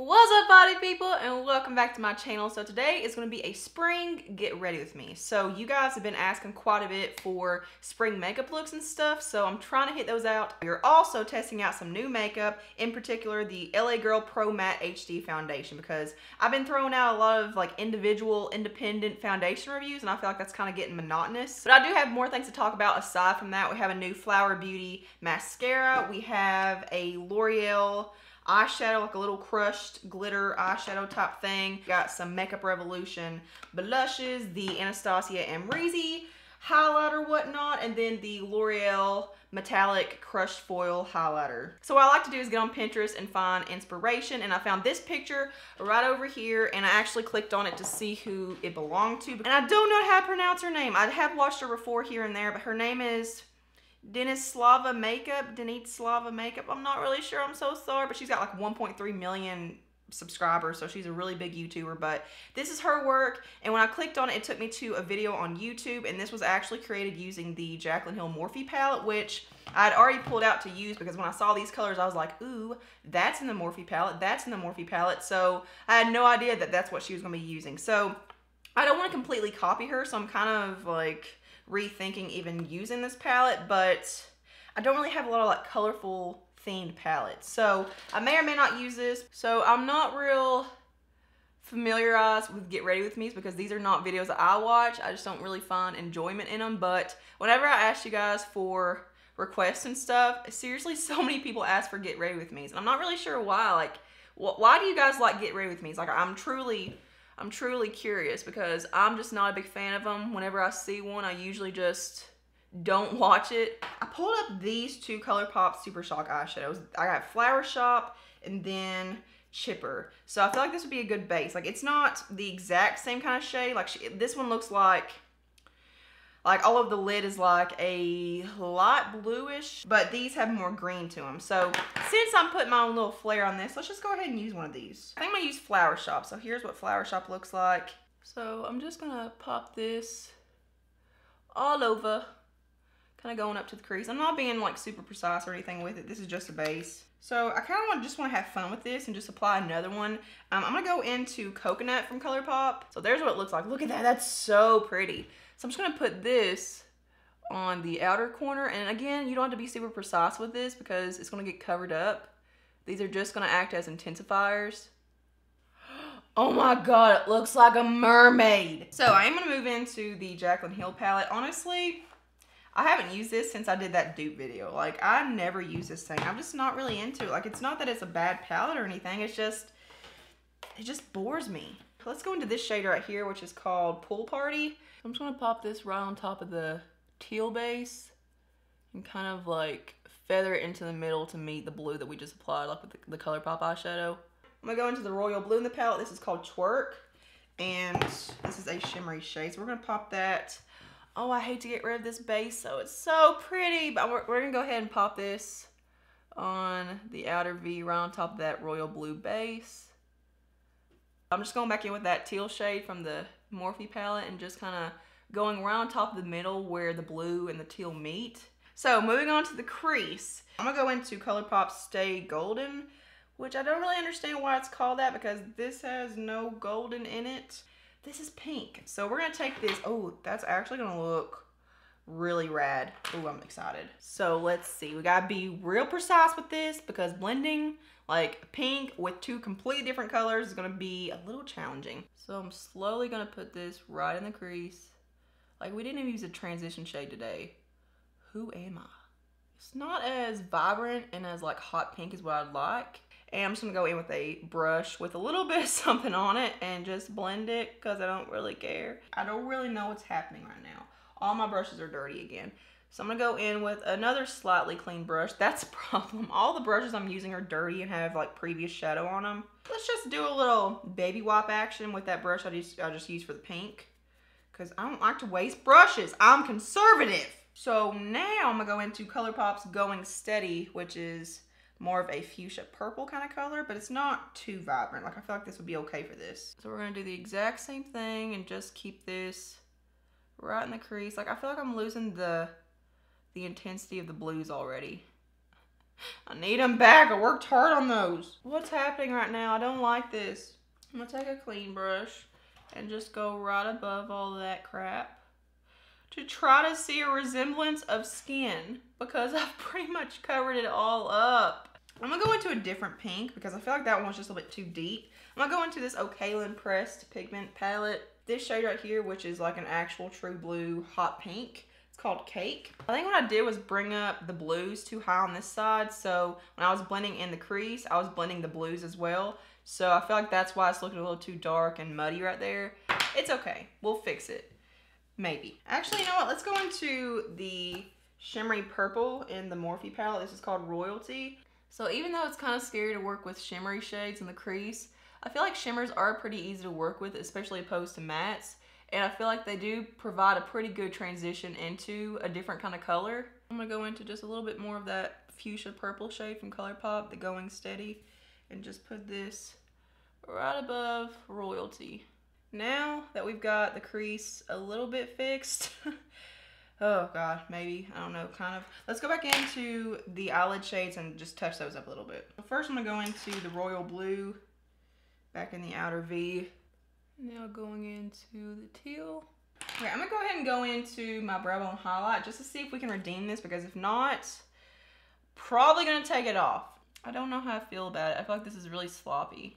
What's up, body people, and welcome back to my channel. So today is going to be a spring get ready with me. So you guys have been asking quite a bit for spring makeup looks and stuff, so I'm trying to hit those out. We're also testing out some new makeup, in particular the LA Girl Pro Matte HD foundation, because I've been throwing out a lot of like individual independent foundation reviews and I feel like that's kind of getting monotonous. But I do have more things to talk about aside from that. We have a new Flower Beauty mascara. We have a L'Oreal eyeshadow, like a little crushed glitter eyeshadow type thing. Got some Makeup Revolution blushes, the Anastasia Amrezy highlighter, whatnot, and then the L'Oreal Metallic Crushed Foil Highlighter. So what I like to do is get on Pinterest and find inspiration, and I found this picture right over here, and I actually clicked on it to see who it belonged to. And I don't know how to pronounce her name. I have watched her before here and there, but her name is Anastasia Makeup. I'm not really sure. I'm so sorry, but she's got like 1.3 million subscribers, so she's a really big YouTuber. But this is her work, and when I clicked on it, it took me to a video on YouTube, and this was actually created using the Jaclyn Hill Morphe palette, which I had already pulled out to use because when I saw these colors, I was like, ooh, that's in the Morphe palette, that's in the Morphe palette. So I had no idea that that's what she was going to be using. So I don't want to completely copy her, so I'm kind of like rethinking even using this palette, but I don't really have a lot of like colorful themed palettes, so I may or may not use this. So I'm not real familiarized with Get Ready With Me's because these are not videos that I watch. I just don't really find enjoyment in them. But whenever I ask you guys for requests and stuff, seriously, so many people ask for Get Ready With Me's, and I'm not really sure why. Like, why do you guys like Get Ready With Me's? Like, I'm truly curious because I'm just not a big fan of them. Whenever I see one, I usually just don't watch it. I pulled up these two Colourpop Super Shock eyeshadows. I got Flower Shop and then Chipper. So I feel like this would be a good base. Like, it's not the exact same kind of shade. Like, this one looks like all of the lid is like a light bluish, but these have more green to them. So since I'm putting my own little flair on this, let's just go ahead and use one of these. I think I'm gonna use Flower Shop. So here's what Flower Shop looks like. So I'm just gonna pop this all over, kind of going up to the crease. I'm not being like super precise or anything with it. This is just a base. So I kind of just want to have fun with this and just apply another one. I'm gonna go into Coconut from Colourpop. So there's what it looks like. Look at that, that's so pretty. So I'm just gonna put this on the outer corner, and again, you don't have to be super precise with this because it's gonna get covered up. These are just gonna act as intensifiers. Oh my god, it looks like a mermaid. So I am gonna move into the Jaclyn Hill palette. Honestly, I haven't used this since I did that dupe video. Like, I never use this thing. I'm just not really into it. Like, it's not that it's a bad palette or anything, it's just, it just bores me. Let's go into this shade right here, which is called Pool Party. I'm just gonna pop this right on top of the teal base and kind of like feather it into the middle to meet the blue that we just applied, like with the Colourpop eyeshadow. I'm gonna go into the Royal Blue in the palette. This is called Twerk, and this is a shimmery shade. So we're gonna pop that. Oh, I hate to get rid of this base, so it's so pretty, but we're gonna go ahead and pop this on the outer V right on top of that Royal Blue base. I'm just going back in with that teal shade from the Morphe palette and just kind of going right on top of the middle where the blue and the teal meet. So moving on to the crease, I'm gonna go into Colourpop Stay Golden, which I don't really understand why it's called that because this has no golden in it. This is pink. So we're gonna take this. Oh, that's actually gonna look really rad. Oh, I'm excited. So let's see. We gotta be real precise with this because blending like pink with two completely different colors is gonna be a little challenging. So I'm slowly gonna put this right in the crease. Like, we didn't even use a transition shade today. Who am I? It's not as vibrant and as like hot pink as what I'd like. And I'm just gonna go in with a brush with a little bit of something on it and just blend it because I don't really care. I don't really know what's happening right now. All my brushes are dirty again. So I'm gonna go in with another slightly clean brush. That's a problem. All the brushes I'm using are dirty and have like previous shadow on them. Let's just do a little baby wipe action with that brush I just used for the pink because I don't like to waste brushes. I'm conservative. So now I'm gonna go into Colourpop's Going Steady, which is more of a fuchsia purple kind of color, but it's not too vibrant. Like, I feel like this would be okay for this. So we're gonna do the exact same thing and just keep this right in the crease. Like, I feel like I'm losing the intensity of the blues already. I need them back. I worked hard on those. What's happening right now? I don't like this. I'm gonna take a clean brush and just go right above all of that crap to try to see a resemblance of skin because I've pretty much covered it all up. I'm gonna go into a different pink because I feel like that one's just a little bit too deep. I'm gonna go into this 𝐒𝐻𝐈𝐄 Pressed Pigment Palette. This shade right here, which is like an actual true blue hot pink. It's called 𝐂𝐻𝐘. I think what I did was bring up the blues too high on this side. So when I was blending in the crease, I was blending the blues as well. So I feel like that's why it's looking a little too dark and muddy right there. It's okay. We'll fix it. Maybe. Actually, you know what? Let's go into the shimmery purple in the Morphe palette. This is called Royalty. So even though it's kind of scary to work with shimmery shades in the crease, I feel like shimmers are pretty easy to work with, especially opposed to mattes. And I feel like they do provide a pretty good transition into a different kind of color. I'm going to go into just a little bit more of that fuchsia purple shade from Colourpop, the Going Steady, and just put this right above Royalty. Now that we've got the crease a little bit fixed, oh god, maybe, I don't know, kind of. Let's go back into the eyelid shades and just touch those up a little bit. First I'm going to go into the Royal Blue, back in the outer V. Now going into the teal. Okay, I'm going to go ahead and go into my brow bone highlight just to see if we can redeem this, because if not, probably going to take it off. I don't know how I feel about it. I feel like this is really sloppy.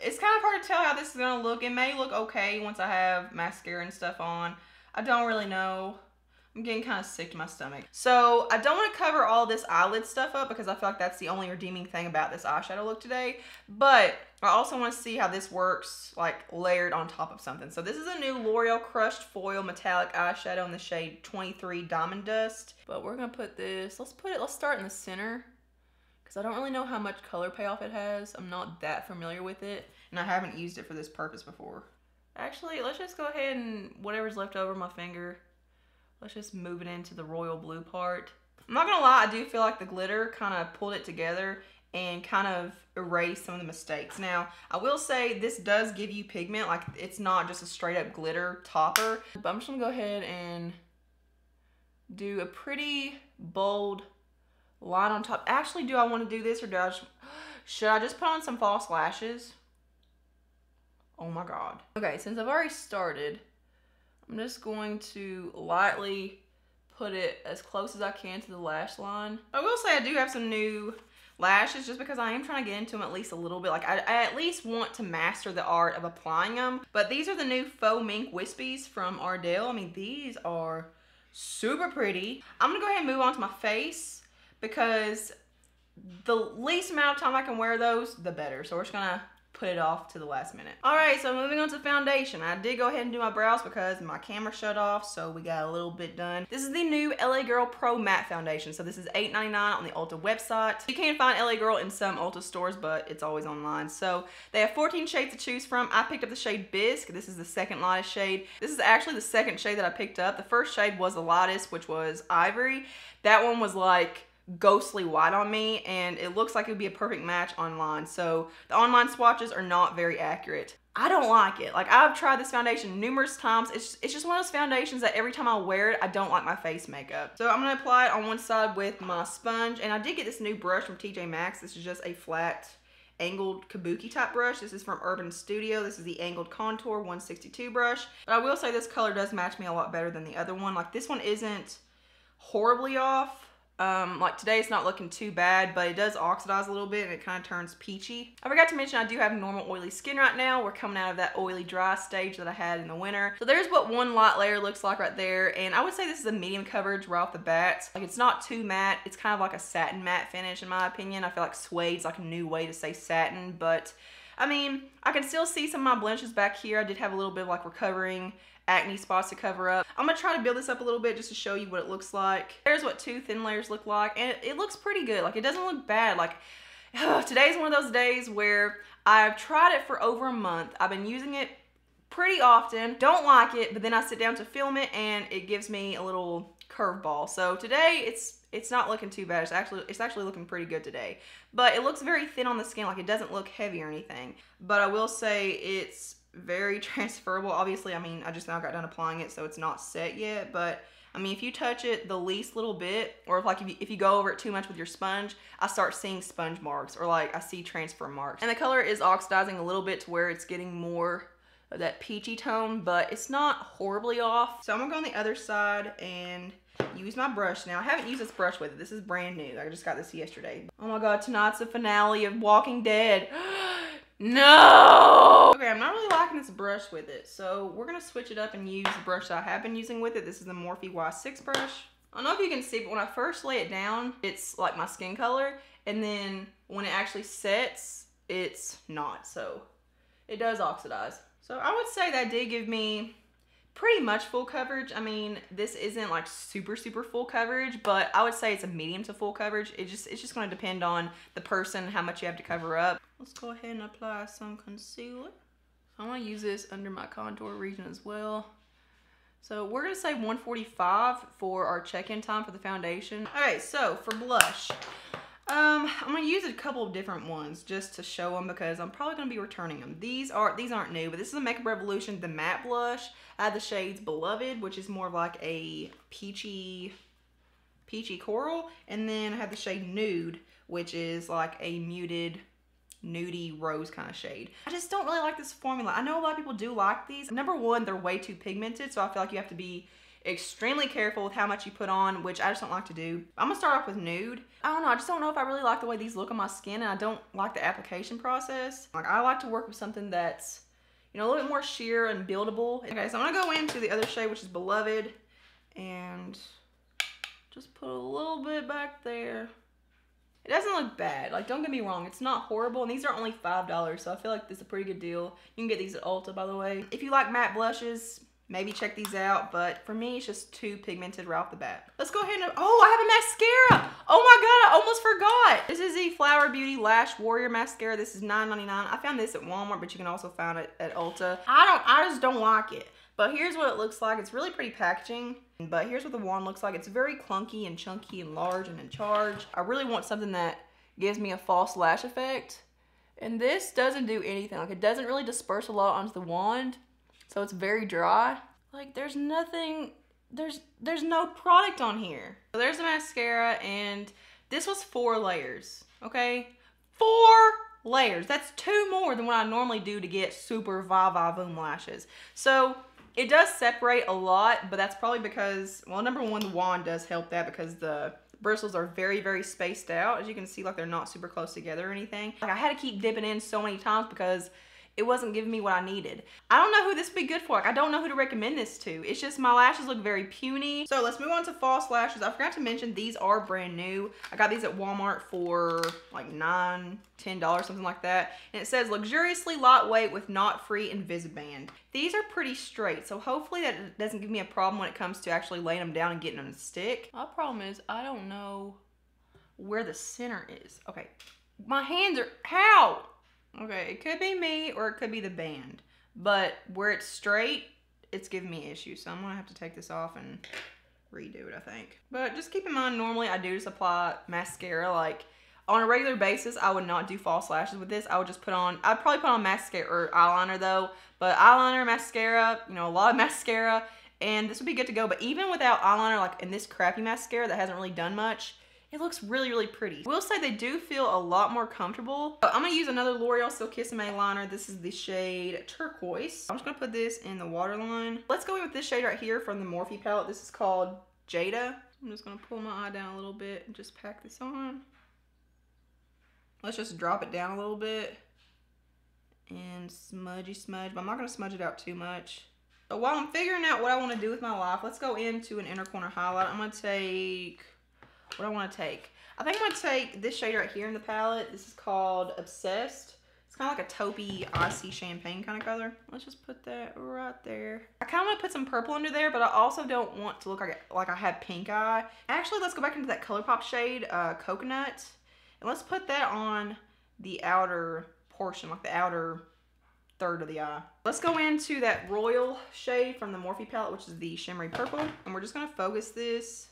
It's kind of hard to tell how this is going to look. It may look okay once I have mascara and stuff on. I don't really know. I'm getting kind of sick to my stomach. So I don't want to cover all this eyelid stuff up because I feel like that's the only redeeming thing about this eyeshadow look today. But I also want to see how this works like layered on top of something. So this is a new L'Oreal Crushed Foil Metallic Eyeshadow in the shade 23 Diamond Dust. But we're going to put this, let's start in the center, because I don't really know how much color payoff it has. I'm not that familiar with it, and I haven't used it for this purpose before. Actually, let's just go ahead and whatever's left over my finger, let's just move it into the royal blue part. I'm not gonna lie, I do feel like the glitter kind of pulled it together and kind of erased some of the mistakes. Now, I will say this does give you pigment, like it's not just a straight up glitter topper. But I'm just gonna go ahead and do a pretty bold line on top. Actually, do I want to do this, or should I just put on some false lashes? Oh my god. Okay, since I've already started, I'm just going to lightly put it as close as I can to the lash line. I will say I do have some new lashes just because I am trying to get into them at least a little bit. Like I at least want to master the art of applying them. But these are the new Faux Mink Wispies from Ardell. I mean, these are super pretty. I'm gonna go ahead and move on to my face, because the least amount of time I can wear those, the better. So we're just gonna put it off to the last minute. All right, so moving on to foundation. I did go ahead and do my brows because my camera shut off, so we got a little bit done. This is the new LA Girl Pro Matte Foundation. So this is $8.99 on the Ulta website. You can find LA Girl in some Ulta stores, but it's always online. So they have 14 shades to choose from. I picked up the shade Bisque. This is the second lightest shade. This is actually the second shade that I picked up. The first shade was the lightest, which was Ivory. That one was like ghostly white on me, and it looks like it would be a perfect match online. So the online swatches are not very accurate. I don't like it. Like, I've tried this foundation numerous times. It's just one of those foundations that every time I wear it, I don't like my face makeup. So I'm gonna apply it on one side with my sponge, and I did get this new brush from TJ Maxx. This is just a flat angled kabuki type brush. This is from Urban Studio. This is the angled contour 162 brush. But I will say this color does match me a lot better than the other one. Like, this one isn't horribly off. Like today it's not looking too bad, but it does oxidize a little bit and it kind of turns peachy. I forgot to mention I do have normal oily skin right now. We're coming out of that oily dry stage that I had in the winter. So there's what one light layer looks like right there, and I would say this is a medium coverage right off the bat. Like, it's not too matte. It's kind of like a satin matte finish in my opinion. I feel like suede's like a new way to say satin, but I mean, I can still see some of my blemishes back here. I did have a little bit of like recovering acne spots to cover up. I'm gonna try to build this up a little bit just to show you what it looks like. There's what 2 thin layers look like, and it looks pretty good. Like, it doesn't look bad. Like, today's one of those days where I've tried it for over a month. I've been using it pretty often, don't like it, but then I sit down to film it and it gives me a little curveball. So today it's not looking too bad. It's actually looking pretty good today. But it looks very thin on the skin. Like, it doesn't look heavy or anything. But I will say it's very transferable. Obviously, I mean, I just now got done applying it, so it's not set yet, but I mean, if you touch it the least little bit, or if you go over it too much with your sponge, I start seeing sponge marks, or like I see transfer marks. And the color is oxidizing a little bit to where it's getting more of that peachy tone, but it's not horribly off. So I'm gonna go on the other side and use my brush now. I haven't used this brush with it. This is brand new. I just got this yesterday. Oh my god, tonight's the finale of Walking Dead. No! Okay, I'm not really liking this brush with it, so we're gonna switch it up and use the brush that I have been using with it. This is the Morphe Y6 brush. I don't know if you can see, but when I first lay it down, it's like my skin color, and then when it actually sets, it's not, so it does oxidize. So I would say that did give me pretty much full coverage. I mean, this isn't like super full coverage, but I would say it's a medium to full coverage. It's just gonna depend on the person, how much you have to cover up. Let's go ahead and apply some concealer. I wanna use this under my contour region as well. So we're gonna say 145 for our check-in time for the foundation. All right, so for blush, I'm gonna use a couple of different ones just to show them because I'm probably gonna be returning them. These aren't new, but this is a Makeup Revolution, the matte blush. I have the shades Beloved, which is more of like a peachy coral, and then I have the shade Nude, which is like a muted nudie rose kind of shade. I just don't really like this formula. I know a lot of people do like these. Number one, they're way too pigmented, so I feel like you have to be extremely careful with how much you put on, which I just don't like to do. I'm gonna start off with Nude. I don't know, I just don't know if I really like the way these look on my skin, and I don't like the application process. Like, I like to work with something that's, you know, a little bit more sheer and buildable. Okay, so I'm gonna go into the other shade, which is Beloved, and just put a little bit back there. It doesn't look bad, like, don't get me wrong, it's not horrible, and these are only $5, so I feel like this is a pretty good deal. You can get these at Ulta, by the way. If you like matte blushes, maybe check these out, but for me, it's just too pigmented right off the bat. Let's go ahead and, oh, I have a mascara! Oh my god, I almost forgot! This is the Flower Beauty Lash Warrior mascara. This is $9.99. I found this at Walmart, but you can also find it at Ulta. I just don't like it. But here's what it looks like. It's really pretty packaging, but here's what the wand looks like. It's very clunky and chunky and large and in charge. I really want something that gives me a false lash effect, and this doesn't do anything. Like, it doesn't really disperse a lot onto the wand, so it's very dry. Like, there's nothing, there's no product on here. So there's the mascara, and this was 4 layers, okay? 4 layers. That's 2 more than what I normally do to get super va-va-voom lashes. So it does separate a lot, but that's probably because, well, number one, the wand does help that because the bristles are very spaced out. As you can see, like, they're not super close together or anything. Like, I had to keep dipping in so many times because it wasn't giving me what I needed. I don't know who this would be good for. Like, I don't know who to recommend this to. It's just my lashes look very puny. So let's move on to false lashes. I forgot to mention these are brand new. I got these at Walmart for like $9, $10, something like that. And it says luxuriously lightweight with knot-free Invisiband. These are pretty straight, so hopefully that doesn't give me a problem when it comes to actually laying them down and getting them to stick. My problem is I don't know where the center is. Okay, my hands are, how? Okay, it could be me or it could be the band, but where it's straight, it's giving me issues. So I'm gonna have to take this off and redo it, I think. But just keep in mind, normally I do just apply mascara. Like, on a regular basis, I would not do false lashes with this. I would just put on, I'd probably put on mascara or eyeliner though, but eyeliner, mascara, you know, a lot of mascara, and this would be good to go. But even without eyeliner, like in this crappy mascara that hasn't really done much, it looks really pretty. I will say they do feel a lot more comfortable. So I'm gonna use another L'Oreal Still Kissing Me liner. This is the shade Turquoise. I'm just gonna put this in the waterline. Let's go in with this shade right here from the Morphe palette. This is called Jada. I'm just gonna pull my eye down a little bit and just pack this on. Let's just drop it down a little bit and smudgy smudge, but I'm not gonna smudge it out too much. So while I'm figuring out what I wanna do with my life, let's go into an inner corner highlight. I'm gonna take, what do I want to take? I think I'm going to take this shade right here in the palette. This is called Obsessed. It's kind of like a taupey, icy champagne kind of color. Let's just put that right there. I kind of want to put some purple under there, but I also don't want to look like I have pink eye. Actually, let's go back into that Colourpop shade, Coconut. And let's put that on the outer portion, like the outer third of the eye. Let's go into that Royal shade from the Morphe palette, which is the Shimmery Purple. And we're just going to focus this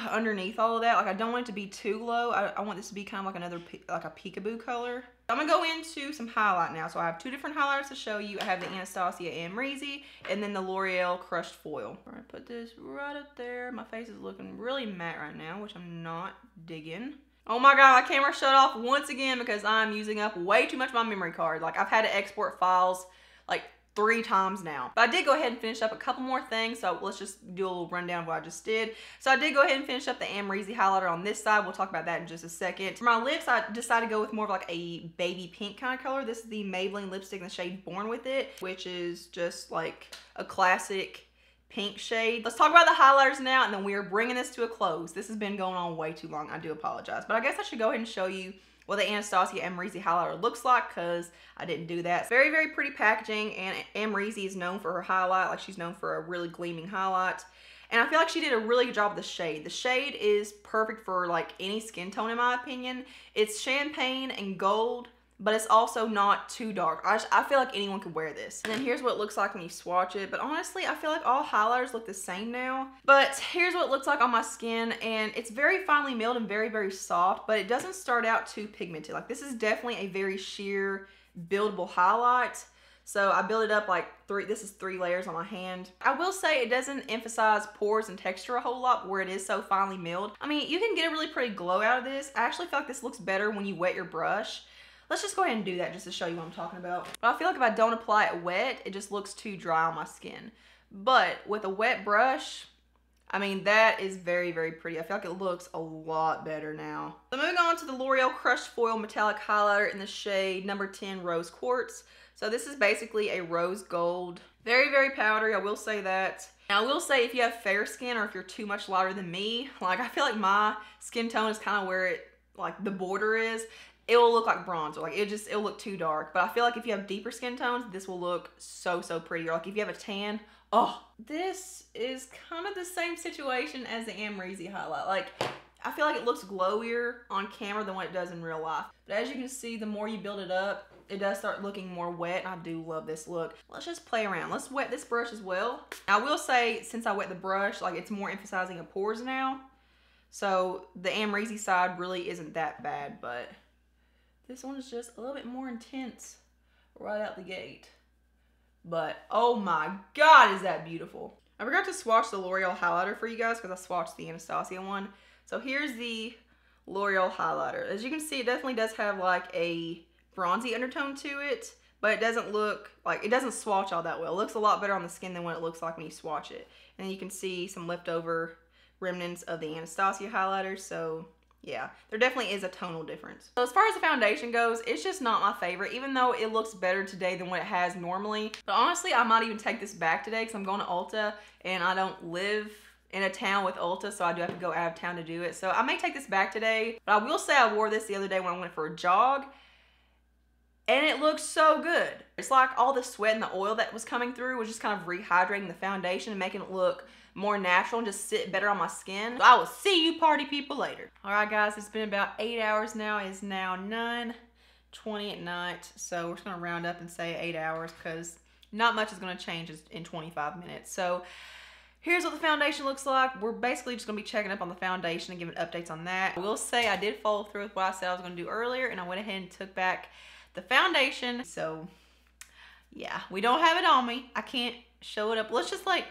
underneath all of that. Like, I don't want it to be too low. I want this to be kind of like another, like a peekaboo color. I'm gonna go into some highlight now. So I have two different highlighters to show you. I have the Anastasia Amrezy and then the L'Oreal Crushed Foil. I'm gonna put this right up there. My face is looking really matte right now, which I'm not digging. Oh my god, my camera shut off once again because I'm using up way too much of my memory card. Like, I've had to export files like 3 times now. But I did go ahead and finish up a couple more things, so let's just do a little rundown of what I just did. So I did go ahead and finish up the Amrezy highlighter on this side. We'll talk about that in just a second. For my lips, I decided to go with more of like a baby pink kind of color. This is the Maybelline lipstick in the shade Born With It, which is just like a classic pink shade. Let's talk about the highlighters now, and then we are bringing this to a close. This has been going on way too long. I do apologize, but I guess I should go ahead and show you what the Anastasia Amrezy highlighter looks like, because I didn't do that. Very, very pretty packaging, and Amrezy is known for her highlight. Like, she's known for a really gleaming highlight, and I feel like she did a really good job with the shade. The shade is perfect for like any skin tone in my opinion. It's champagne and gold, but it's also not too dark. I feel like anyone could wear this. And then here's what it looks like when you swatch it. But honestly, I feel like all highlighters look the same now. But here's what it looks like on my skin. And it's very finely milled and very, very soft, but it doesn't start out too pigmented. Like, this is definitely a very sheer, buildable highlight. So I built it up like this is 3 layers on my hand. I will say it doesn't emphasize pores and texture a whole lot where it is so finely milled. I mean, you can get a really pretty glow out of this. I actually feel like this looks better when you wet your brush. Let's just go ahead and do that just to show you what I'm talking about. But I feel like if I don't apply it wet, it just looks too dry on my skin. But with a wet brush, I mean, that is very, very pretty. I feel like it looks a lot better now. So moving on to the L'Oreal Crushed Foil Metallic Highlighter in the shade number 10 Rose Quartz. So this is basically a rose gold. Very, very powdery, I will say that. Now, I will say if you have fair skin or if you're too much lighter than me, like, I feel like my skin tone is kind of where it, like, the border is. It will look like bronzer. Like, it'll look too dark. But I feel like if you have deeper skin tones, this will look so, so pretty. Or like if you have a tan, oh, this is kind of the same situation as the Amrezy highlight. Like, I feel like it looks glowier on camera than what it does in real life. But as you can see, the more you build it up, it does start looking more wet. I do love this look. Let's just play around. Let's wet this brush as well. Now, I will say, since I wet the brush, like, it's more emphasizing of pores now. So the Amrezy side really isn't that bad, but this one is just a little bit more intense right out the gate. But oh my god, is that beautiful. I forgot to swatch the L'Oreal highlighter for you guys because I swatched the Anastasia one. So here's the L'Oreal highlighter. As you can see, it definitely does have like a bronzy undertone to it, but it doesn't look like, it doesn't swatch all that well. It looks a lot better on the skin than what it looks like when you swatch it. And you can see some leftover remnants of the Anastasia highlighter. So yeah, there definitely is a tonal difference. So as far as the foundation goes, it's just not my favorite, even though it looks better today than what it has normally. But honestly, I might even take this back today because I'm going to Ulta and I don't live in a town with Ulta, so I do have to go out of town to do it. So I may take this back today, but I will say I wore this the other day when I went for a jog and it looks so good. It's like all the sweat and the oil that was coming through was just kind of rehydrating the foundation and making it look more natural and just sit better on my skin. So I will see you party people later. All right, guys, it's been about 8 hours now. It's now 9:20 at night. So we're just gonna round up and say 8 hours because not much is gonna change in 25 minutes. So here's what the foundation looks like. We're basically just gonna be checking up on the foundation and giving updates on that. I will say I did follow through with what I said I was gonna do earlier, and I went ahead and took back the foundation. So yeah, we don't have it on me. I can't show it up. Let's just like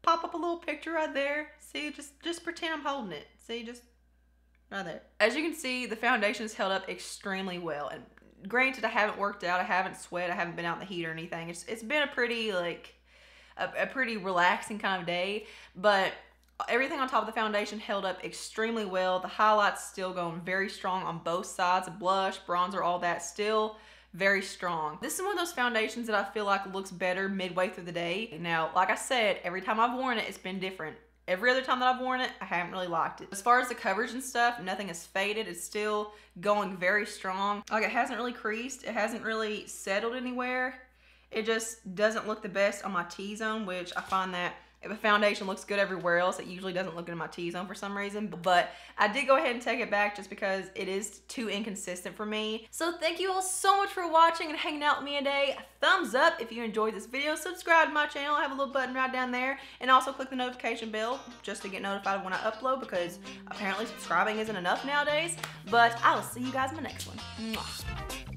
pop up a little picture right there. See, just pretend I'm holding it. See, just right there. As you can see, the foundation is held up extremely well. And granted, I haven't worked out, I haven't sweat, I haven't been out in the heat or anything. It's been a pretty like a pretty relaxing kind of day, but everything on top of the foundation held up extremely well. The highlights still going very strong on both sides. Blush, bronzer, all that still very strong. This is one of those foundations that I feel like looks better midway through the day. Now, like I said, every time I've worn it, it's been different. Every other time that I've worn it, I haven't really liked it. As far as the coverage and stuff, nothing has faded. It's still going very strong. Like, it hasn't really creased. It hasn't really settled anywhere. It just doesn't look the best on my T-zone, which I find that If a foundation looks good everywhere else, it usually doesn't look good in my T-zone for some reason. But I did go ahead and take it back just because it is too inconsistent for me. So thank you all so much for watching and hanging out with me today. Thumbs up if you enjoyed this video. Subscribe to my channel. I have a little button right down there. And also click the notification bell just to get notified when I upload, because apparently subscribing isn't enough nowadays. But I will see you guys in the next one. Mwah.